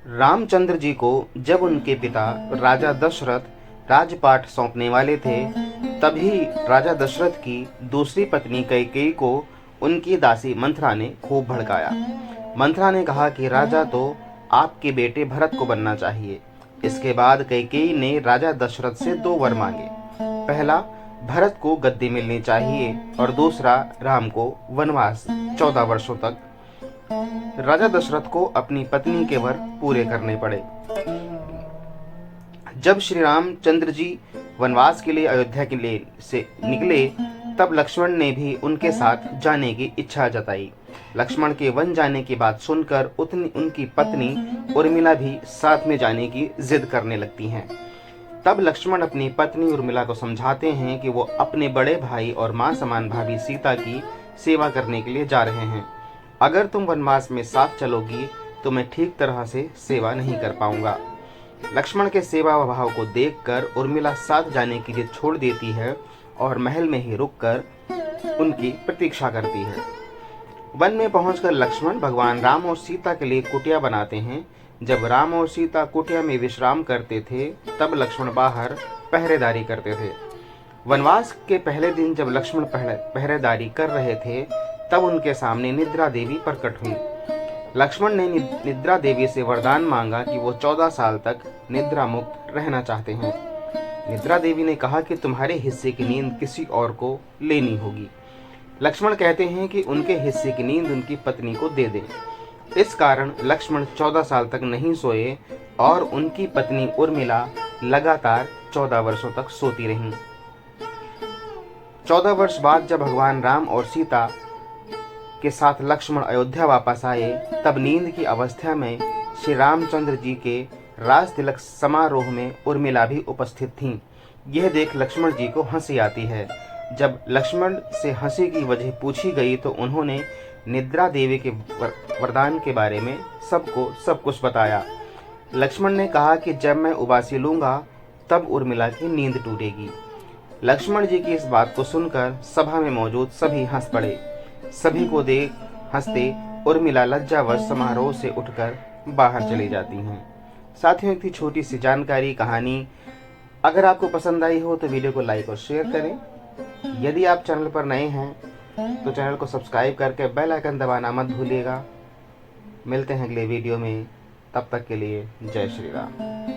रामचंद्र जी को जब उनके पिता राजा दशरथ राजपाट सौंपने वाले थे, तभी राजा दशरथ की दूसरी पत्नी कैकेयी को उनकी दासी मंथरा ने खूब भड़काया। मंथरा ने कहा कि राजा तो आपके बेटे भरत को बनना चाहिए। इसके बाद कैकेयी ने राजा दशरथ से दो वर मांगे। पहला, भरत को गद्दी मिलनी चाहिए और दूसरा, राम को वनवास 14 वर्षों तक। राजा दशरथ को अपनी पत्नी के वर पूरे करने पड़े। जब श्री रामचंद्र जी वनवास के लिए अयोध्या के लिए से निकले, तब लक्ष्मण ने भी उनके साथ जाने की इच्छा जताई। लक्ष्मण के वन जाने की बात सुनकर उनकी पत्नी उर्मिला भी साथ में जाने की जिद करने लगती हैं। तब लक्ष्मण अपनी पत्नी उर्मिला को समझाते हैं कि वो अपने बड़े भाई और मां समान भाभी सीता की सेवा करने के लिए जा रहे हैं। अगर तुम वनवास में साथ चलोगी तो मैं ठीक तरह से सेवा नहीं कर पाऊंगा। लक्ष्मण के सेवा भाव को देखकर उर्मिला साथ जाने की जिद छोड़ देती है और महल में ही रुककर उनकी प्रतीक्षा करती है। वन में पहुंचकर लक्ष्मण भगवान राम और सीता के लिए कुटिया बनाते हैं। जब राम और सीता कुटिया में विश्राम करते थे, तब लक्ष्मण बाहर पहरेदारी करते थे। वनवास के पहले दिन जब लक्ष्मण पहरेदारी कर रहे थे, तब उनके सामने निद्रा देवी प्रकट हुई। लक्ष्मण ने निद्रा देवी से वरदान मांगा कि वो 14 साल तक निद्रा मुक्त रहना चाहते हैं। निद्रा देवी ने कहा कि तुम्हारे हिस्से की नींद किसी और को लेनी होगी। लक्ष्मण कहते हैं कि उनके हिस्से की नींद उनकी पत्नी को दे दें। इस कारण लक्ष्मण 14 साल तक नहीं सोए और उनकी पत्नी उर्मिला लगातार 14 वर्षों तक सोती रहीं। 14 वर्ष बाद जब भगवान राम और सीता के साथ लक्ष्मण अयोध्या वापस आए, तब नींद की अवस्था में श्री रामचंद्र जी के राज तिलक समारोह में उर्मिला भी उपस्थित थीं। यह देख लक्ष्मण जी को हंसी आती है। जब लक्ष्मण से हंसी की वजह पूछी गई तो उन्होंने निद्रा देवी के वरदान के बारे में सब कुछ बताया। लक्ष्मण ने कहा कि जब मैं उबासी लूंगा तब उर्मिला की नींद टूटेगी। लक्ष्मण जी की इस बात को सुनकर सभा में मौजूद सभी हंस पड़े। सभी को देख हंसते उर्मिला लज्जावश समारोह से उठकर बाहर चली जाती हैं। साथियों, एक थी छोटी सी जानकारी कहानी। अगर आपको पसंद आई हो तो वीडियो को लाइक और शेयर करें। यदि आप चैनल पर नए हैं तो चैनल को सब्सक्राइब करके बेल आइकन दबाना मत भूलिएगा। मिलते हैं अगले वीडियो में, तब तक के लिए जय श्री राम।